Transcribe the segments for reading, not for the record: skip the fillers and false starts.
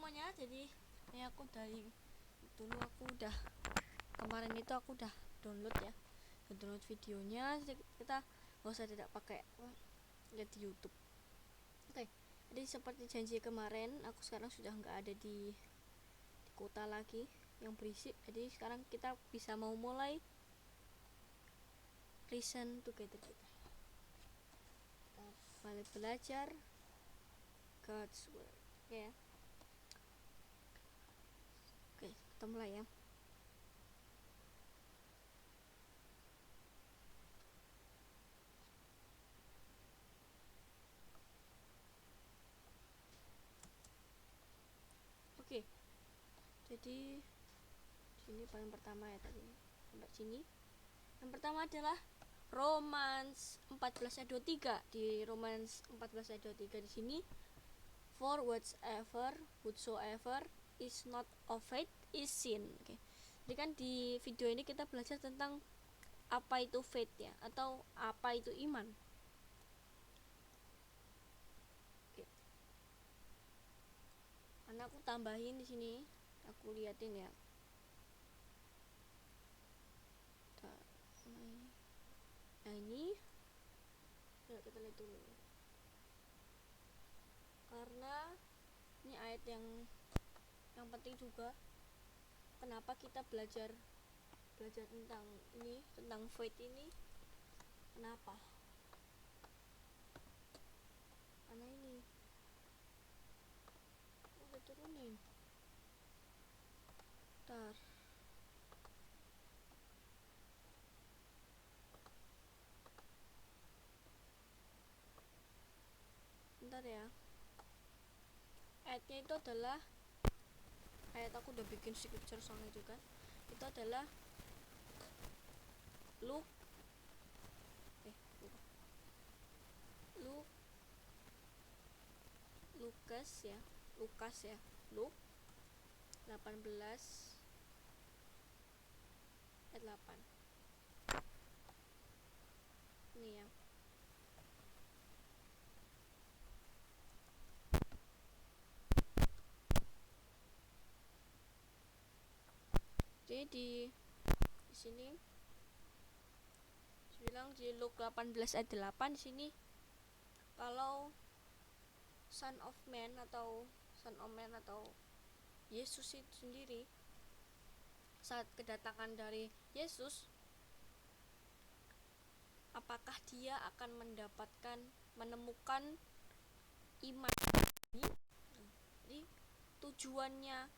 semuanya. Jadi ini aku dari dulu kemarin itu aku udah download videonya. Jadi kita nggak usah tidak pakai lihat di YouTube. Oke. Jadi seperti janji kemarin, aku sekarang sudah nggak ada di kota lagi yang berisik. Jadi sekarang kita bisa mau mulai listen together. Kita balik belajar God's word. Oke ya. Oke, kita mulai ya. Oke. Jadi sini paling pertama ya tadi sampai sini. Yang pertama adalah Romans 14 ayat 23. Di Romans 14 ayat 23 di sini, for whatsoever is not of faith is sin. Oke. Jadi kan di video ini kita belajar tentang apa itu faith ya, atau apa itu iman. Oke. Karena aku tambahin di sini, aku liatin ya. Nah ini kita lihat dulu. Karena ini ayat yang penting juga. Kenapa kita belajar tentang ini, tentang faith ini? Kenapa? Karena ini udah turunin. Bentar ya. Ayatnya itu adalah aku udah bikin scripture soalnya juga. Itu adalah Lukas ya. Luke 18 ayat 8. Ini ya. Jadi di sini bilang di Luke 18 ayat 8 di sini, kalau Son of Man atau Yesus itu sendiri, saat kedatangan dari Yesus, apakah dia akan menemukan iman? Jadi tujuannya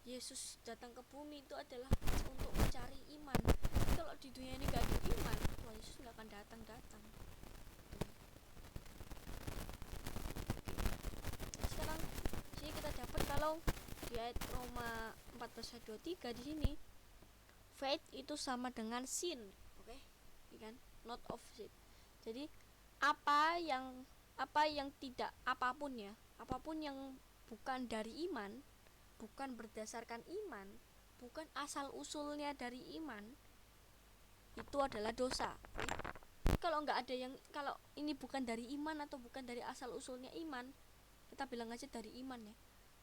Yesus datang ke bumi itu adalah untuk mencari iman. Jadi kalau di dunia ini gak ada iman, Tuhan Yesus gak akan datang. Sekarang sini kita dapat kalau di ayat Roma 14 ayat 23 di sini, faith itu sama dengan sin. Oke? Kan? Not of sin. Jadi apapun yang bukan dari iman, bukan berdasarkan iman, bukan asal usulnya dari iman, itu adalah dosa. Kalau ini bukan dari iman atau bukan dari asal usulnya iman, kita bilang aja dari iman ya.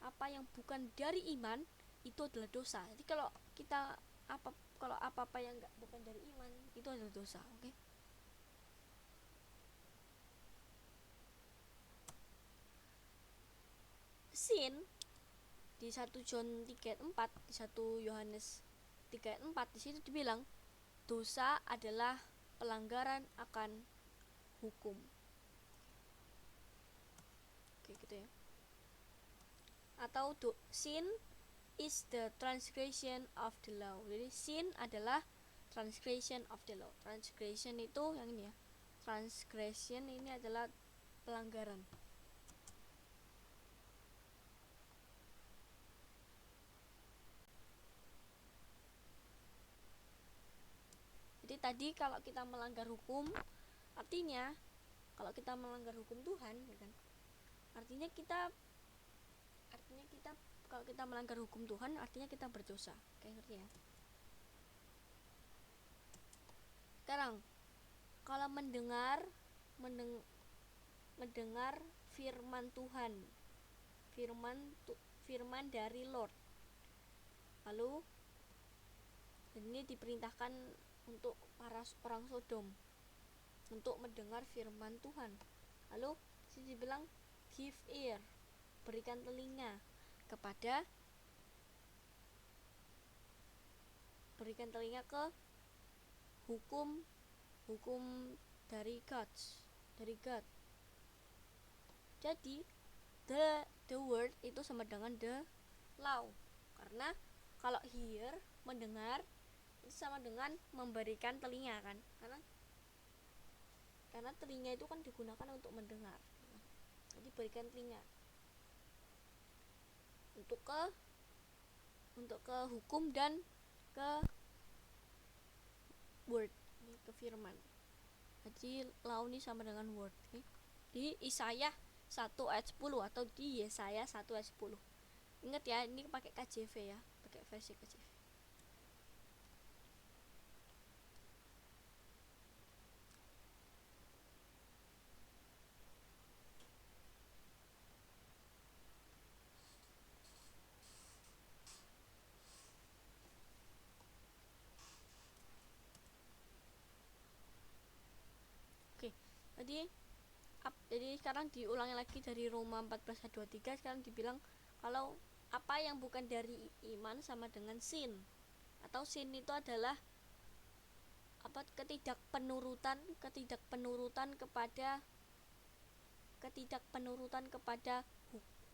Apa yang bukan dari iman itu adalah dosa. Jadi kalau apa yang bukan dari iman itu adalah dosa. Oke? Sin di 1 John 3 ayat 4, di 1 Yohanes 3 ayat 4 di situ dibilang dosa adalah pelanggaran akan hukum. Oke, gitu ya. Atau sin is the transgression of the law. Jadi sin adalah transgression of the law. Transgression itu yang ini ya. Transgression ini adalah pelanggaran. Jadi tadi kalau kita melanggar hukum, artinya kalau kita melanggar hukum Tuhan, ya kan? Artinya kita kalau kita melanggar hukum Tuhan, artinya kita berdosa. Kayak ngerti ya? Sekarang kalau mendengar firman Tuhan, firman dari Lord. Lalu ini diperintahkan untuk para orang Sodom untuk mendengar firman Tuhan. Lalu sini dibilang give ear, berikan telinga ke hukum dari God. Jadi the word itu sama dengan the law. Karena kalau hear, mendengar, itu sama dengan memberikan telinga kan. Karena telinga itu kan digunakan untuk mendengar. Jadi berikan telinga untuk ke hukum dan ke word, ke firman. Jadi law ini sama dengan word. Di Yesaya 1 ayat 10 atau di Yesaya 1 ayat 10. Ingat ya, ini pakai KJV ya, pakai versi KJV. Oke, jadi sekarang diulangi lagi dari Roma 14 ayat 23. Sekarang dibilang kalau apa yang bukan dari iman sama dengan sin, atau sin itu adalah ketidakpenurutan kepada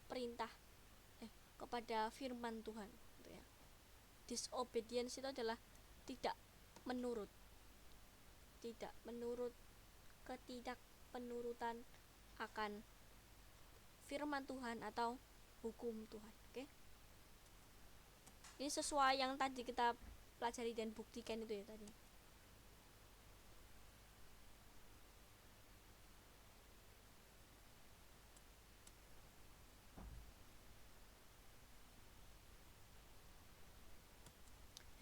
perintah kepada firman Tuhan gitu ya. Disobedience itu adalah tidak menurut, ketidakpenurutan akan firman Tuhan atau hukum Tuhan. Oke. Ini sesuai yang tadi kita pelajari dan buktikan itu ya tadi.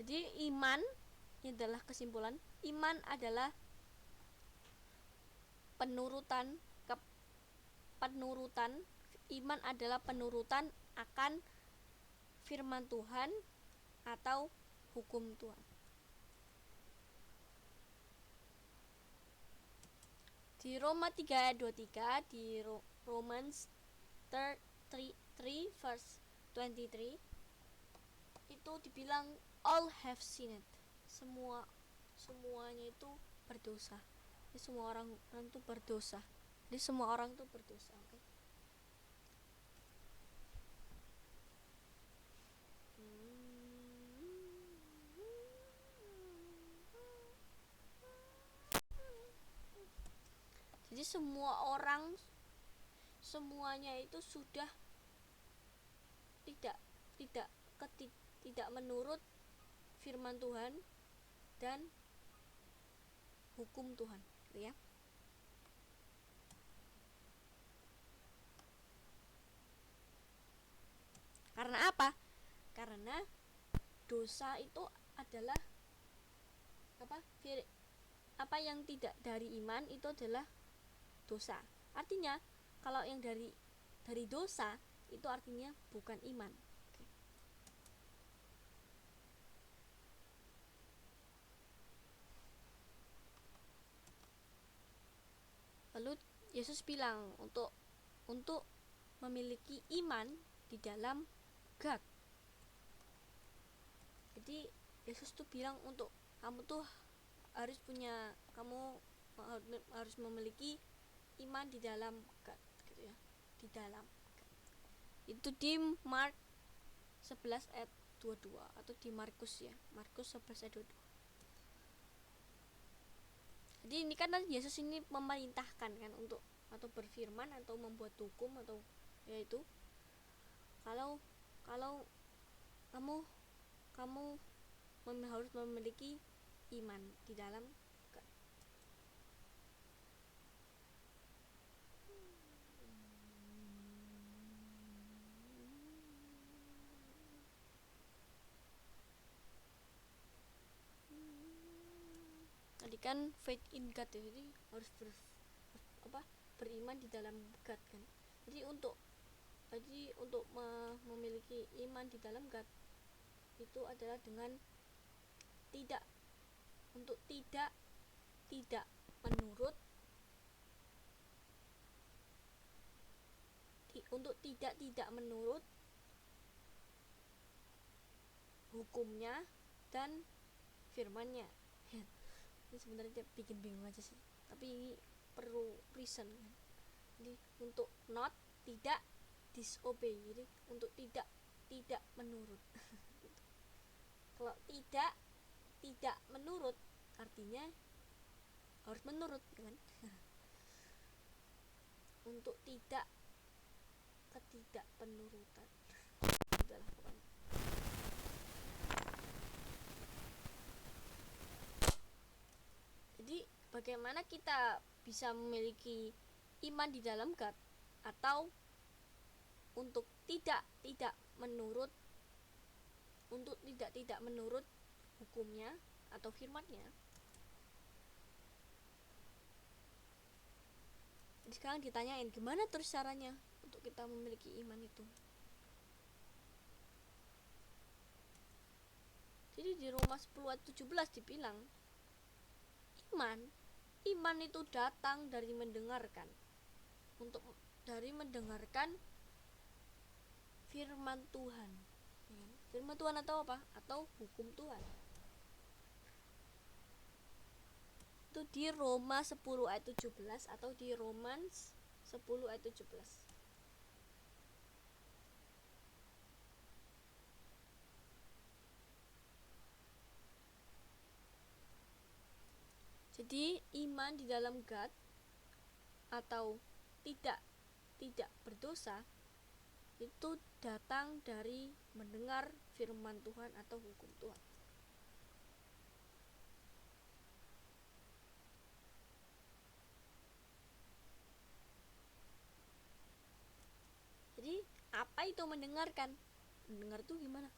Jadi iman ini adalah kesimpulan, iman adalah iman adalah penurutan akan firman Tuhan atau hukum Tuhan. Di Roma 3 ayat 23, di Romans 3 verse 23 itu dibilang all have sinned. Semuanya itu berdosa. Jadi semua orang itu berdosa. Jadi semua orang itu berdosa, okay? Jadi semuanya itu sudah tidak menurut firman Tuhan dan hukum Tuhan, gitu ya. Karena apa? Karena dosa itu adalah apa yang tidak dari iman itu adalah dosa. Artinya kalau yang dari dosa itu artinya bukan iman. Lalu Yesus bilang untuk memiliki iman di dalam God. Jadi Yesus tuh bilang untuk kamu tuh harus memiliki iman di dalam God, gitu ya. Di dalam God. Itu di Mark 11 ayat 22 atau di Markus ya. Markus 11 ayat 22. Jadi ini kan Yesus ini memerintahkan kan untuk atau berfirman atau membuat hukum atau yaitu kalau kamu harus memiliki iman di dalam God. Tadi kan faith in God, jadi harus beriman di dalam God kan. Jadi untuk memiliki iman di dalam God itu adalah dengan tidak tidak menurut tidak menurut hukumnya dan firmannya. Ini sebenarnya bikin bingung aja sih, tapi ini perlu reason kan. Jadi untuk not, tidak, disobey, jadi untuk tidak menurut. Kalau tidak menurut artinya harus menurut kan. Untuk ketidakpenurutan itulah pokoknya. Jadi bagaimana kita bisa memiliki iman di dalam God, atau untuk tidak menurut hukumnya atau firmannya. Jadi sekarang ditanyain gimana terus caranya untuk kita memiliki iman itu. Jadi di Roma 10 ayat 17 dibilang iman itu datang dari mendengarkan, dari mendengarkan firman Tuhan. Firman Tuhan atau apa? Atau hukum Tuhan. Itu di Roma 10 ayat 17 atau di Romans 10 ayat 17. Jadi iman di dalam God atau tidak berdosa itu datang dari mendengar firman Tuhan atau hukum Tuhan. Jadi apa itu mendengarkan? Mendengar itu gimana?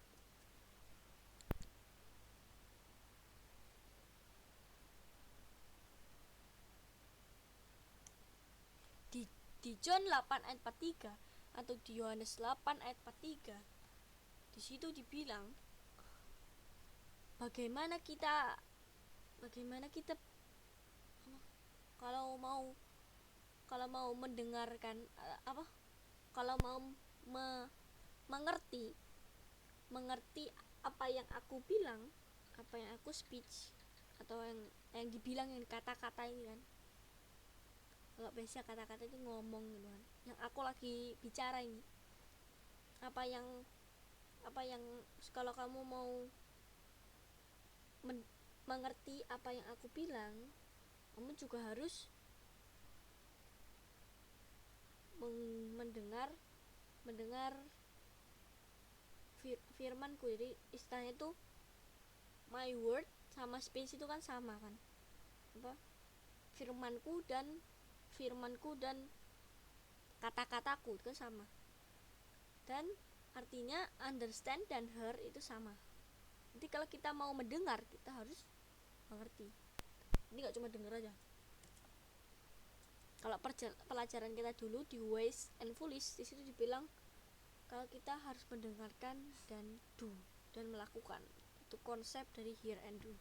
Di John 8 ayat 43 atau di Yohanes 8 ayat 43, di situ dibilang bagaimana kita kalau mau mendengarkan kalau mau mengerti apa yang aku bilang, apa yang aku speech, atau yang dibilang, yang kata-kata ini kan. Kalau biasa kata-kata itu ngomong gitu kan, yang aku lagi bicara ini, apa yang kalau kamu mau mengerti apa yang aku bilang, kamu juga harus mendengar firmanku. Jadi istilahnya itu my word sama speech itu kan sama kan, apa, firmanku dan kata-kataku itu kan sama, dan artinya understand dan hear itu sama. Jadi kalau kita mau mendengar, kita harus mengerti. Ini gak cuma dengar aja. Kalau pelajaran kita dulu di Wise and Foolish, di situ dibilang kalau kita harus mendengarkan dan do, dan melakukan. Itu konsep dari hear and do.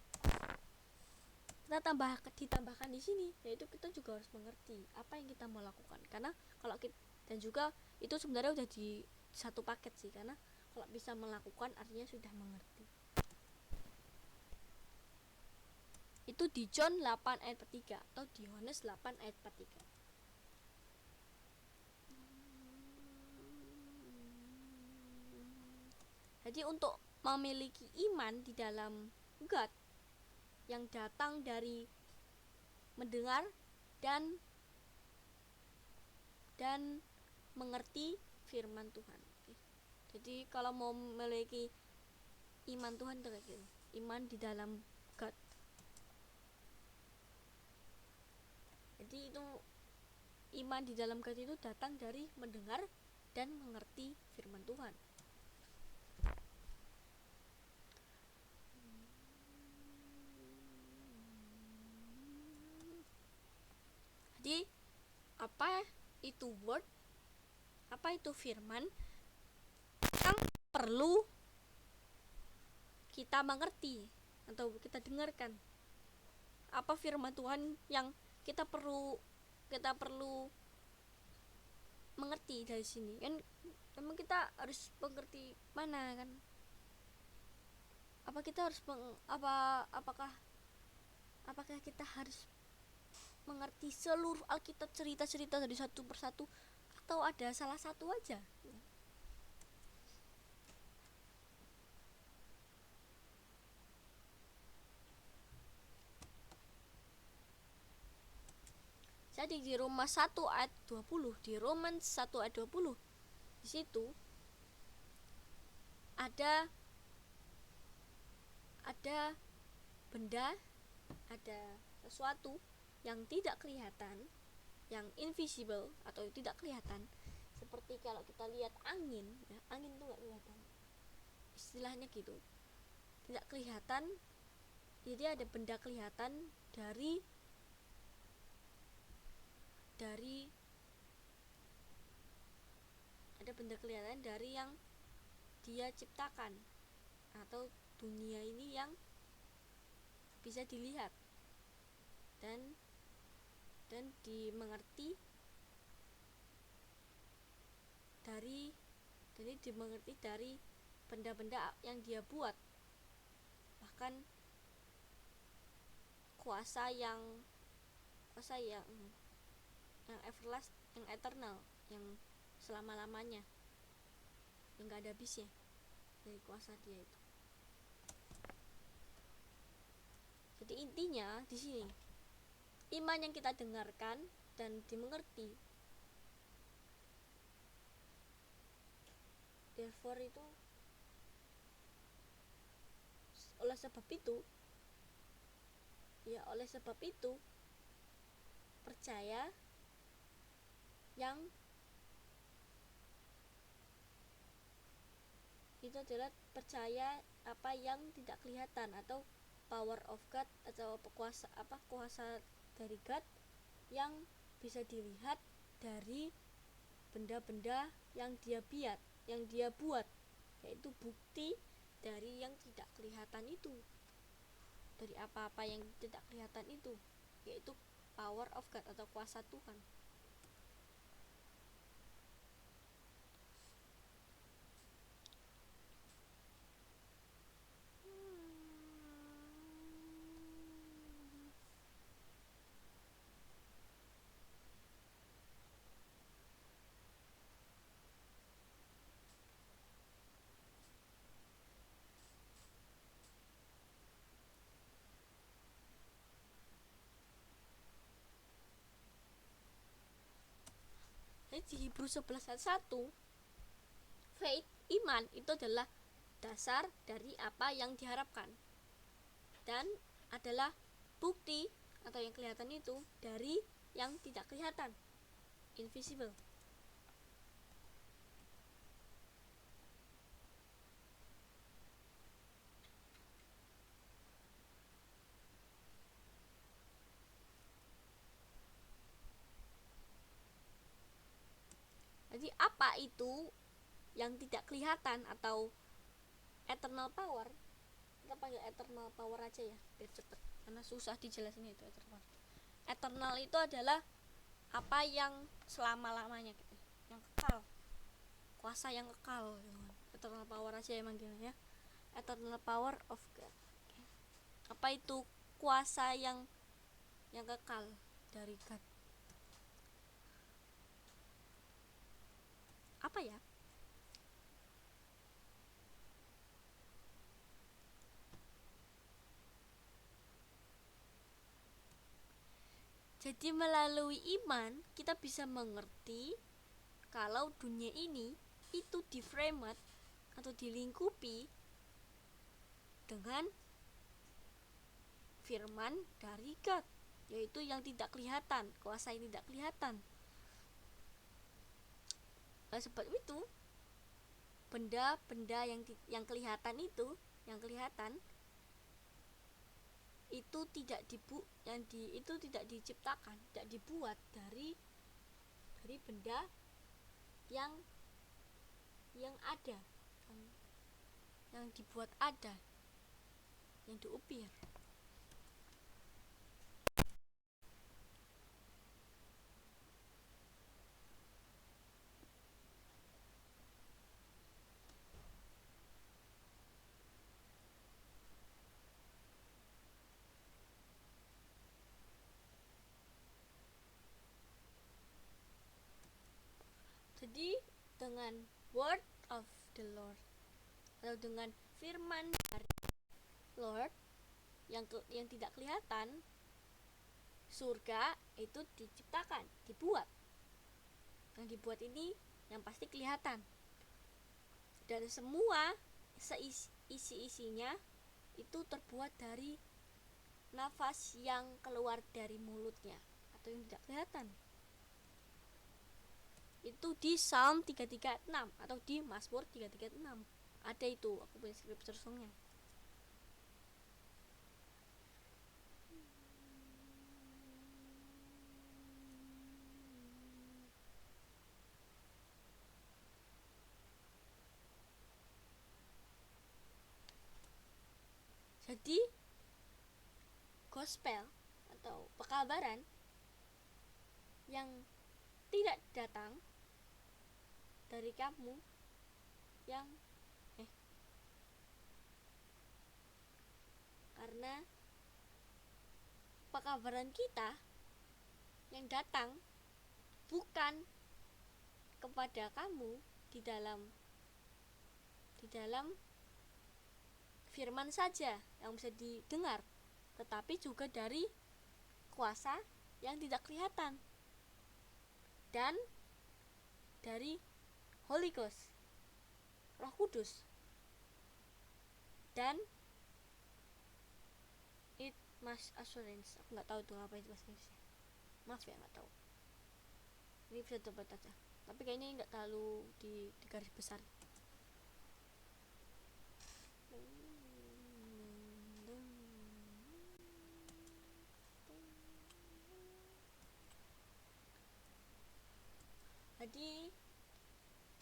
Kita ditambahkan di sini, yaitu kita juga harus mengerti apa yang kita mau lakukan. Karena kalau kita, dan juga itu sebenarnya udah di satu paket sih, karena kalau bisa melakukan artinya sudah mengerti. Itu di John 8 ayat 43 atau di Yohanes 8 ayat 43. Jadi untuk memiliki iman di dalam God yang datang dari mendengar dan mengerti firman Tuhan. Jadi kalau mau memiliki iman Tuhan itu kayak gitu, iman di dalam God. Jadi itu iman di dalam God itu datang dari mendengar dan mengerti firman Tuhan. Jadi apa itu word? Apa itu firman? Yang perlu kita mengerti atau kita dengarkan. Apa firman Tuhan yang kita perlu mengerti dari sini? Kan memang kita harus mengerti mana kan? Apa kita harus apakah kita harus mengerti seluruh Alkitab, cerita-cerita dari satu persatu, atau ada salah satu aja? Jadi di Roma 1 ayat 20, di Romans 1 ayat 20, di situ ada benda, ada sesuatu yang tidak kelihatan, yang invisible atau tidak kelihatan. Seperti kalau kita lihat angin, ya, angin itu nggak kelihatan, istilahnya gitu, tidak kelihatan. Jadi ada benda kelihatan dari yang dia ciptakan, atau dunia ini yang bisa dilihat dan dimengerti dari benda-benda yang dia buat. Bahkan kuasa yang everlast, yang eternal, yang selama-lamanya, yang gak ada habisnya dari kuasa dia itu. Jadi intinya di sini, iman yang kita dengarkan dan dimengerti. Therefore itu, oleh sebab itu percaya yang itu adalah percaya apa yang tidak kelihatan, atau power of God, atau kuasa dari God yang bisa dilihat dari benda-benda yang dia buat, yaitu bukti dari yang tidak kelihatan itu, dari apa-apa yang tidak kelihatan itu, yaitu power of God atau kuasa Tuhan. Jadi di Hebrew 11 ayat 1, faith, iman itu adalah dasar dari apa yang diharapkan, dan adalah bukti atau yang kelihatan itu dari yang tidak kelihatan, invisible. Jadi apa itu yang tidak kelihatan atau eternal power? Kita panggil eternal power aja ya, biar cepet, karena susah dijelasin itu eternal. Eternal itu adalah apa yang selama-lamanya gitu, yang kekal, kuasa yang kekal gitu. Eternal power aja ya manggilnya, eternal power of God. Apa itu kuasa yang kekal dari God? Apa ya? Jadi melalui iman kita bisa mengerti kalau dunia ini itu di-framed atau dilingkupi dengan firman dari God, yaitu yang tidak kelihatan, kuasa yang tidak kelihatan. Sebab itu benda-benda yang kelihatan itu tidak diciptakan, tidak dibuat dari benda yang yang ada, yang dibuat ada, yang diukir. Jadi dengan word of the Lord, atau dengan firman dari Lord yang tidak kelihatan, surga itu diciptakan, dibuat. Yang dibuat ini yang pasti kelihatan, dan semua isi-isinya itu terbuat dari nafas yang keluar dari mulutnya atau yang tidak kelihatan. Itu di Psalm 336 atau di Mazmur 336 ada itu, aku punya scripture songnya. Jadi gospel atau pekabaran yang tidak datang dari kamu, yang karena pekabaran kita yang datang bukan kepada kamu di dalam firman saja yang bisa didengar, tetapi juga dari kuasa yang tidak kelihatan dan dari Holy Ghost, Roh Kudus. Dan it must assurance, aku nggak tahu tuh apa itu bahasa Inggrisnya, maaf ya, nggak tahu. Ini bisa coba aja, tapi kayaknya nggak terlalu di garis besar.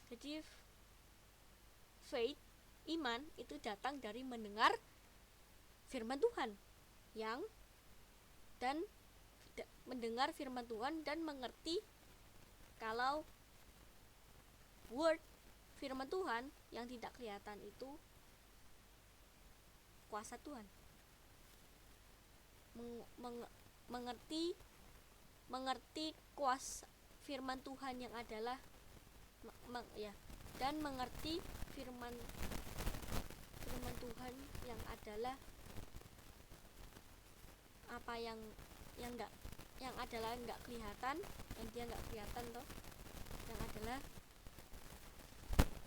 Jadi faith, iman itu datang dari mendengar firman Tuhan dan mendengar firman Tuhan dan mengerti kalau word firman Tuhan yang tidak kelihatan itu kuasa Tuhan. Mengerti kuasa firman Tuhan yang adalah dan mengerti firman Tuhan yang adalah apa yang adalah nggak kelihatan, yang dia nggak kelihatan toh, yang adalah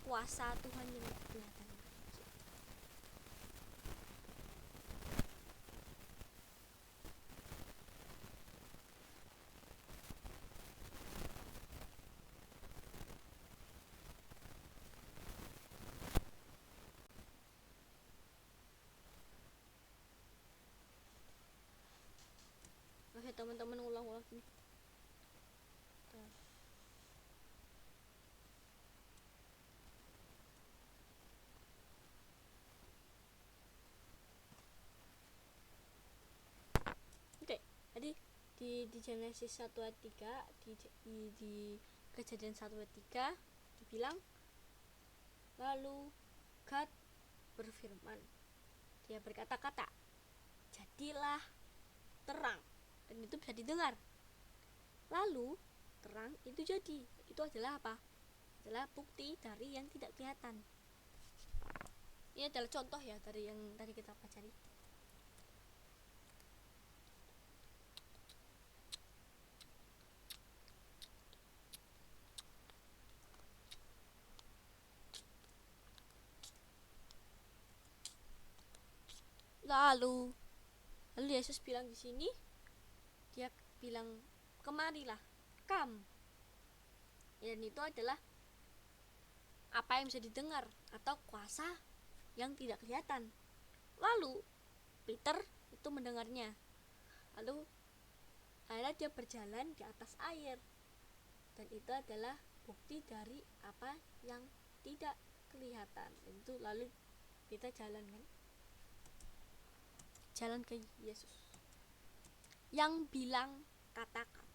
kuasa Tuhan yang nggak kelihatan. Oke teman-teman, ulang sini. Oke, jadi di Genesis 1 ayat 3, di Kejadian 1 ayat 3 dibilang, lalu God berfirman, dia berkata-kata, jadilah terang, dan itu bisa didengar. Lalu terang itu jadi. Itu adalah apa? Adalah bukti dari yang tidak kelihatan. Ini adalah contoh ya dari yang tadi kita pelajari. Lalu Yesus bilang di sini, dia bilang, kemarilah, come. Dan itu adalah apa yang bisa didengar atau kuasa yang tidak kelihatan. Lalu Peter itu mendengarnya. Lalu akhirnya dia berjalan di atas air, dan itu adalah bukti dari apa yang tidak kelihatan. Itu lalu kita jalan ke Yesus yang bilang katakan.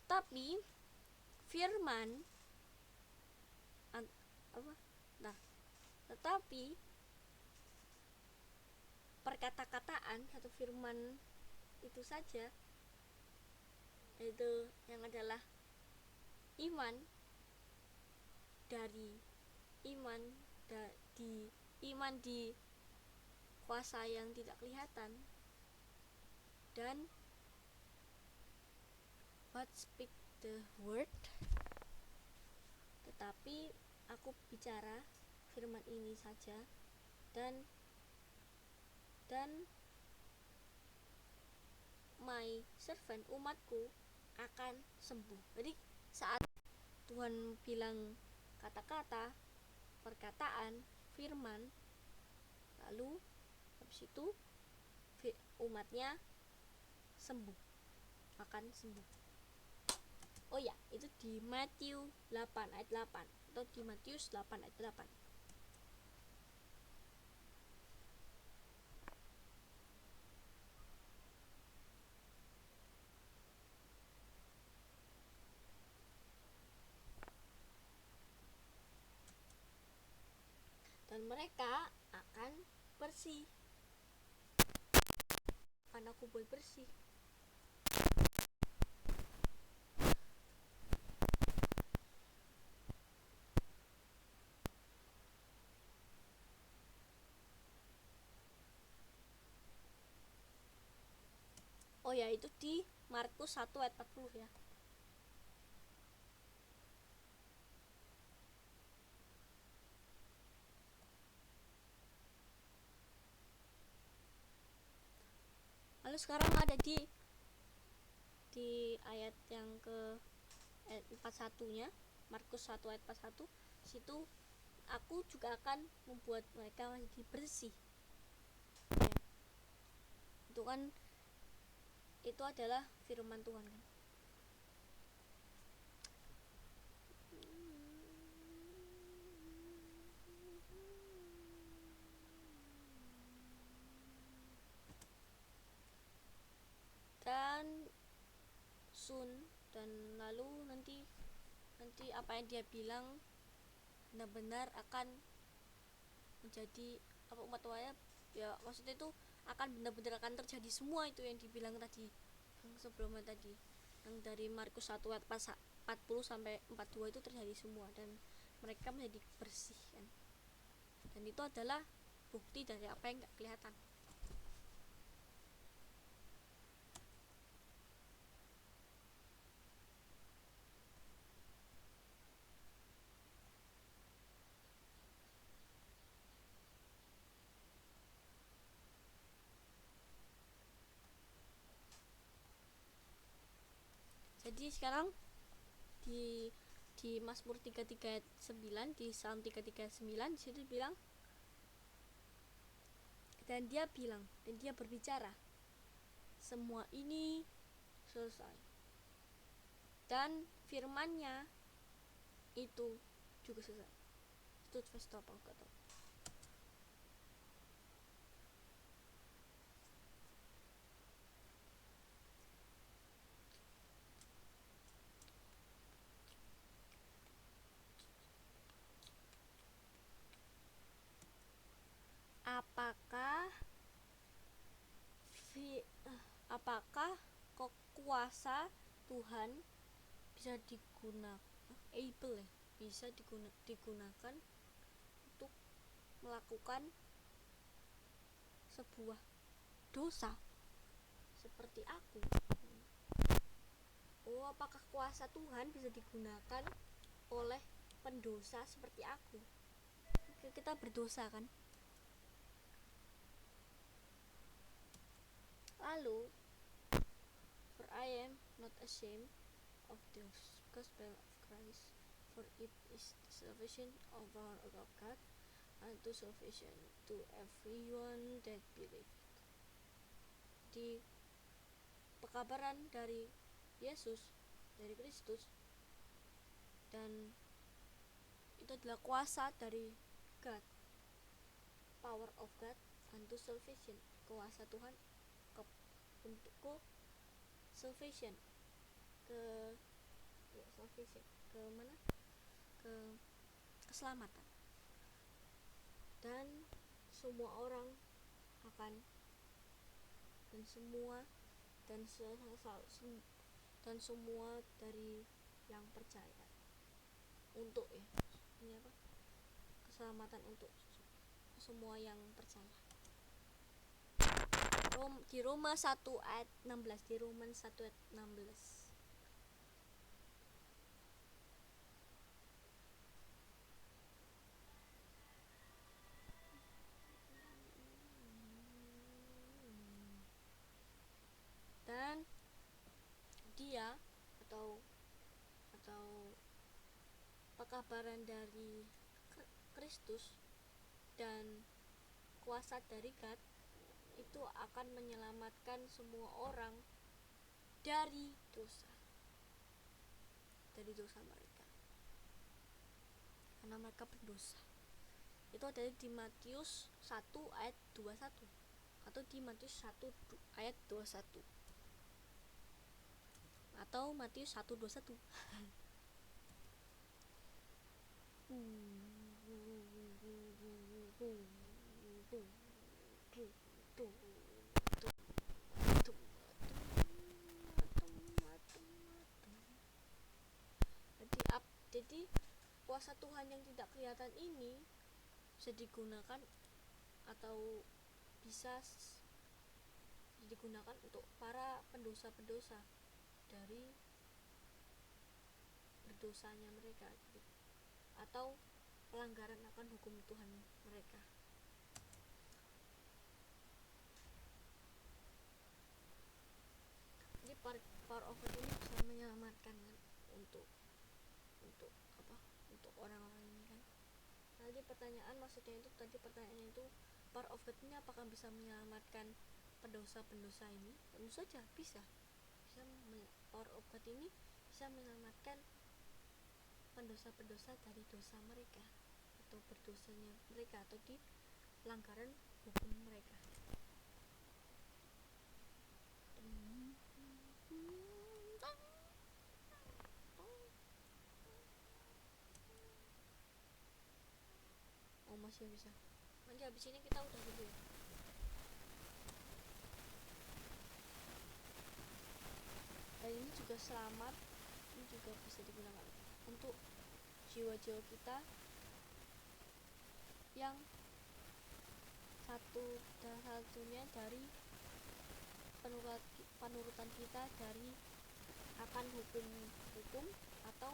Tapi firman tetapi perkata-kataan satu firman itu saja, yaitu yang adalah iman di kuasa yang tidak kelihatan, dan what speak the word, tetapi aku bicara firman ini saja, dan my servant, umatku akan sembuh. Jadi saat Tuhan bilang kata-kata, perkataan, firman, lalu habis itu umatnya sembuh, akan sembuh. Oh ya, itu di Matius 8 ayat 8 atau di Matius 8 ayat 8. Dan mereka akan bersih. Karena aku boleh bersih. Oh ya, itu di Markus 1 ayat 40 ya. Lalu sekarang ada di ayat yang ke ayat 41-nya, Markus 1 ayat 41. Situ aku juga akan membuat mereka menjadi bersih. Ya. Itu kan, itu adalah firman Tuhan kan. Dan lalu nanti apa yang dia bilang benar-benar akan menjadi apa, umat Tuhan ya, maksudnya itu akan benar-benar akan terjadi semua itu yang dibilang tadi, yang sebelumnya tadi, yang dari Markus 1 ayat 40 sampai 42 itu terjadi semua, dan mereka menjadi bersih kan. Dan itu adalah bukti dari apa yang gak kelihatan. Jadi sekarang di Mazmur 33 ayat 9, di Psalm 33 ayat 9, di situ bilang, dan dia berbicara, semua ini selesai. Dan firman-Nya itu juga selesai. Itu stop aku tahu. Apakah kuasa Tuhan bisa digunakan untuk melakukan sebuah dosa seperti aku? Oh, apakah kuasa Tuhan bisa digunakan oleh pendosa seperti aku? Kita berdosa kan? Lalu, for I am not ashamed of those gospel of Christ, for it is the salvation of our God unto salvation to everyone that believeth. Di pekabaran dari Yesus, dari Kristus, dan itu adalah kuasa dari God, power of God unto salvation, kuasa Tuhan untuk salvation, ke salvation, ke mana, ke keselamatan, dan semua orang akan, dan semua dari yang percaya untuk ini apa, keselamatan untuk semua yang percaya. Di Roma 1 ayat 16, di Roma 1 ayat 16. Dan dia atau pekabaran dari Kristus dan kuasa dari God itu akan menyelamatkan semua orang dari dosa mereka, karena mereka berdosa. Itu ada di Matius 1 ayat 21 atau di Matius 1 ayat 21 atau Matius 1:21. Jadi kuasa Tuhan yang tidak kelihatan ini bisa digunakan atau bisa digunakan untuk para pendosa-pendosa dari berdosanya mereka, atau pelanggaran akan hukum Tuhan mereka. Jadi power of God ini bisa menyelamatkan untuk apa, untuk orang-orang ini kan. Tadi pertanyaannya itu power of God ini apakah bisa menyelamatkan pendosa-pendosa ini? Tentu saja bisa. Power of God ini bisa menyelamatkan pendosa-pendosa dari dosa mereka, atau berdosanya mereka, atau di pelanggaran hukum mereka. Masih bisa. Nanti habis ini kita udah gitu ya. Dan ini juga selamat, ini juga bisa digunakan untuk jiwa-jiwa kita yang satunya dari penurutan kita dari akan hukum atau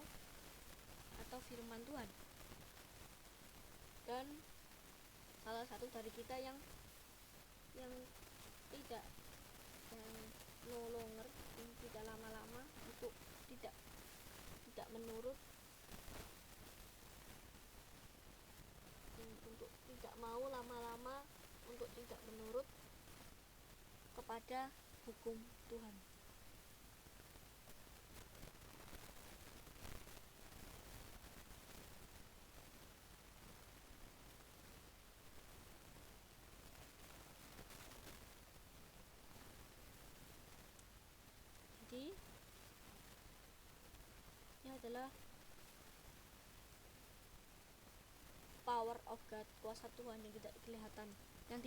firman Tuhan. Dan salah satu dari kita yang tidak no longer, yang tidak lama-lama untuk tidak menurut, untuk tidak mau lama-lama untuk tidak menurut kepada hukum Tuhan. Jadi ini adalah power of God, kuasa Tuhan yang tidak kelihatan. Dan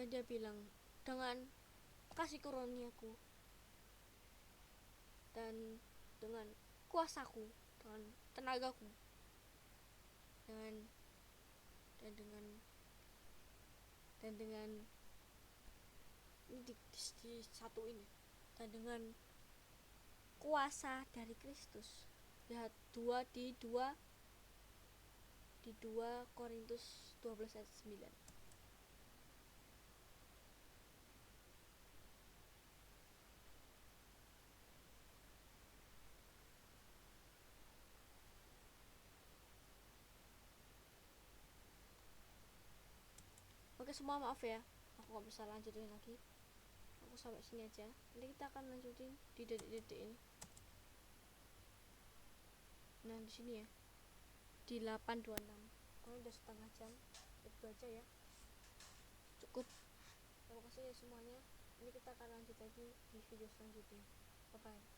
dia bilang, dengan kasih kurniaku dan dengan kuasaku, dengan tenagaku, dan dengan ini di satu ini, dan dengan kuasa dari Kristus. Lihat 2 di 2 Korintus 12 ayat 9. Oke semua, maaf ya, aku nggak bisa lanjutin lagi, aku sampai sini aja. Nanti kita akan lanjutin di detik-detik ini. Nah di sini ya, di 8:26. Ini udah setengah jam, itu aja ya, cukup. Terima kasih ya semuanya. Ini kita akan lanjut lagi di video selanjutnya. Bye bye.